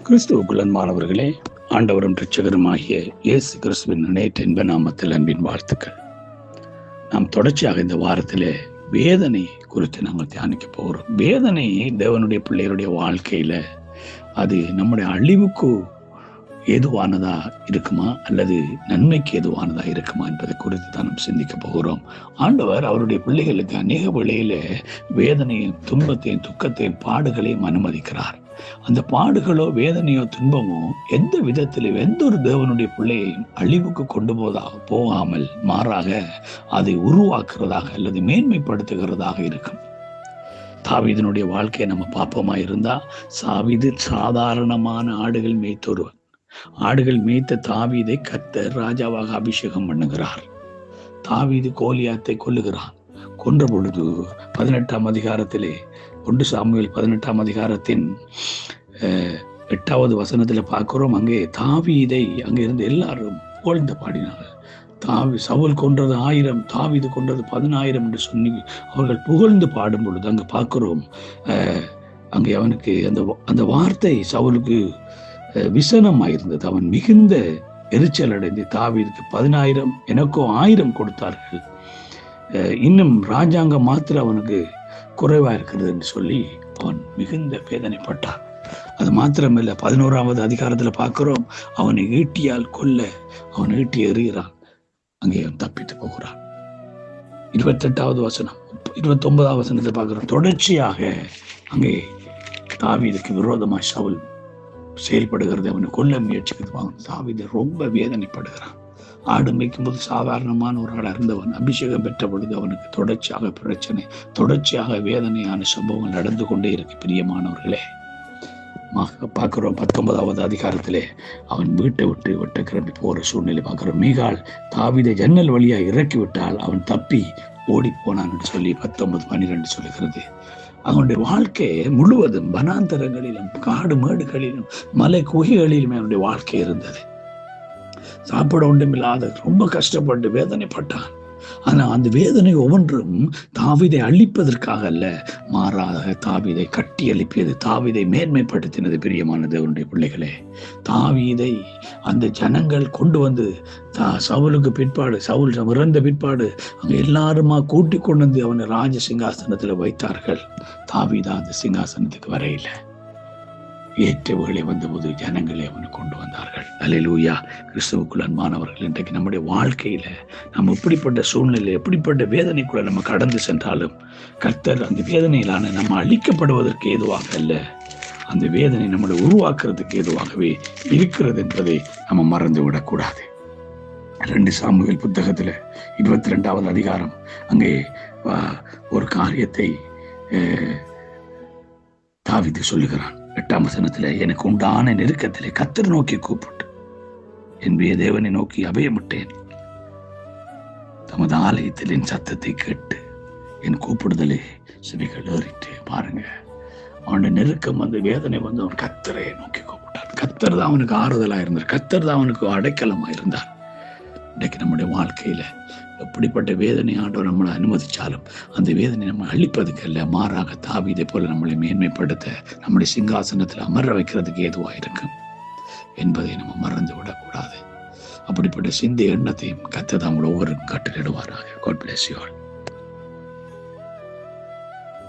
கிறிஸ்துவுக்குள் அன்பானவர்களே, ஆண்டவரும் இரட்சகருமாகிய இயேசு கிறிஸ்துவின் நேற்று இன்ப நாமத்தில் அன்பின் வாழ்த்துக்கள். நாம் தொடர்ச்சியாக இந்த வாரத்திலே வேதனை குறித்து நாங்கள் தியானிக்க போகிறோம். வேதனை தேவனுடைய பிள்ளைகளுடைய வாழ்க்கையில அது நம்முடைய அழிவுக்கு ஏதுவானதா இருக்குமா அல்லது நன்மைக்கு ஏதுவானதா இருக்குமா என்பதை குறித்து தான் நாம் சிந்திக்க போகிறோம். ஆண்டவர் அவருடைய பிள்ளைகளுக்கு அநேக வேளையில வேதனையும் துன்பத்தையும் துக்கத்தையும் பாடுகளையும் அனுமதிக்கிறார். அந்த பாடுகளோ வேதனையோ துன்பமோ எந்த விதத்திலும் எந்த ஒரு தேவனுடைய பிள்ளையையும் அழிவுக்கு கொண்டு போகாமல் மாறாக அதை உருவாக்குறதாக அல்லது மேன்மைப்படுத்துகிறதாக இருக்கும். தாவீதினுடைய வாழ்க்கையை நம்ம பாப்பமா இருந்தா, தாவீது சாதாரணமான ஆடுகள் மேய்த்தொருவன். ஆடுகள் மேய்த்த தாவீதை கர்த்தர் ராஜாவாக அபிஷேகம் பண்ணுகிறார். தாவீது கோலியாத்தை கொல்லுகிறான். கொன்ற பொழுது 18ஆம் அதிகாரத்திலே 1 சாமுவேல் 18ஆம் அதிகாரத்தின் 8வது வசனத்துல பார்க்கிறோம். அங்கே தாவீதை அங்கே இருந்து எல்லாரும் புகழ்ந்து பாடினார்கள். சவுல் கொன்றது 1000, தாவீது கொன்றது 10000 என்று சொல்லி அவர்கள் புகழ்ந்து பாடும் பொழுது அங்க பார்க்கிறோம், அங்கே அவனுக்கு அந்த வார்த்தை சவுலுக்கு விசனமாயிருந்தது. அவன் மிகுந்த எரிச்சல் அடைந்து தாவீதுக்கு 10000 எனக்கோ 1000 கொடுத்தார்கள், இன்னும் ராஜாங்கம் மாத்திரம் அவனுக்கு குறைவா இருக்கிறது என்று சொல்லி அவன் மிகுந்த வேதனைப்பட்டான். அது மாத்திரமில்லை, 11ஆவது அதிகாரத்துல பார்க்கிறோம், அவனை ஈட்டியால் கொல்ல அவன் ஈட்டி எறிகிறான். அங்கே அவன் தப்பித்து போகிறான். 28வது வசனம் 29வது வசனத்தை பார்க்கிறோம். தொடர்ச்சியாக அங்கே தாவீதுக்கு விரோதமாக சவுல் செயல்படுகிறது, அவனை கொல்ல முயற்சிக்கிறது. தாவீது ரொம்ப வேதனைப்படுகிறான். ஆடு மேய்க்கும் போது சாதாரணமான ஒரு ஆள் இருந்தவன் அபிஷேகம் பெற்ற பொழுது அவனுக்கு தொடர்ச்சியாக பிரச்சனை, தொடர்ச்சியாக வேதனையான சம்பவங்கள் நடந்து கொண்டே இருக்கு. பிரியமானவர்களே, பார்க்கிறோம் 19வது அதிகாரத்திலே அவன் வீட்டை விட்டு வெட்ட கிளம்பி போற சூழ்நிலை பார்க்கிறோம். மீகாள் தாவீதை ஜன்னல் வழியா இறக்கி விட்டால் அவன் தப்பி ஓடி போனான் என்று சொல்லி 19:12 சொல்லுகிறது. அவனுடைய வாழ்க்கை முழுவதும் வனாந்தரங்களிலும் காடு மேடுகளிலும் மலை குகைகளிலுமே அவனுடைய வாழ்க்கை இருந்தது. சாப்பிட ஒன்றுமில்லாத ரொம்ப கஷ்டப்பட்டு வேதனைப்பட்டான். ஆனா அந்த வேதனை ஒவ்வொன்றும் தாவீதை அழிப்பதற்காக அல்ல, மாறாக தாவீதை கட்டி எழுப்பியது, தாவீதை மேன்மைப்படுத்தினது. பிரியமான தேவனுடைய பிள்ளைகளே, தாவீதை அந்த ஜனங்கள் கொண்டு வந்து சவுலுக்கு பிற்பாடு, சவுல் இறந்த பிற்பாடு அங்க எல்லாருமா கூட்டி கொண்டு வந்து அவனை ராஜ சிங்காசனத்துல வைத்தார்கள். தாவீதா அந்த சிங்காசனத்துக்கு வரையில ஏற்றவுகளை வந்தபோது ஜனங்களே அவனை கொண்டு வந்தார்கள். அல்லேலூயா. கிறிஸ்துவுக்குள் அன்பானவர்கள், இன்றைக்கு நம்முடைய வாழ்க்கையில நம்ம எப்படிப்பட்ட சூழ்நிலை, எப்படிப்பட்ட வேதனைக்குள்ள நம்ம கடந்து சென்றாலும் கர்த்தர் அந்த வேதனையிலான நம்ம அழிக்கப்படுவதற்கு ஏதுவாக அல்ல, அந்த வேதனை நம்மளை உருவாக்குறதுக்கு ஏதுவாகவே இருக்கிறது என்பதை நம்ம மறந்து விடக்கூடாது. 2 சாமுவேல் புத்தகத்துல 22வது அதிகாரம் அங்கே ஒரு காரியத்தை தாவீது சொல்லுகிறான். 8ஆம் வசனத்துல, எனக்கு உண்டான நெருக்கத்திலே கர்த்தர் நோக்கி கூப்பிட்டு என் தேவனை நோக்கி அபயமிட்டேன். தமது ஆலயத்தில் என் சத்தத்தை கேட்டு என் கூப்பிடுதலே செவிகள் ஏறிட்டு. பாருங்க, அவனுடைய நெருக்கம் வந்து வேதனை வந்து அவன் கர்த்தரை நோக்கி கூப்பிட்டான். கர்த்தர் தான் அவனுக்கு ஆறுதலா இருந்தார், கர்த்தர் தான் அவனுக்கு அடைக்கலமா இருந்தார். இன்றைக்கு நம்முடைய வாழ்க்கையில எப்படிப்பட்ட வேதனை ஆண்டவர் நம்மளை அனுமதிச்சாலும் அந்த வேதனை நம்ம அழிப்பதுக்கு அல்ல, மாறாக தாவீதை போல நம்மளை மேன்மைப்படுத்த, நம்முடைய சிங்காசனத்தில் அமர வைக்கிறதுக்கு ஏதுவாக இருக்கும் என்பதை நம்ம மறந்து விடக்கூடாது. அப்படிப்பட்ட சிந்தை எண்ணத்தையும் கர்த்தர் நம்மளோட ஒவ்வொரு கட்டளிடுவாராக. God bless you all.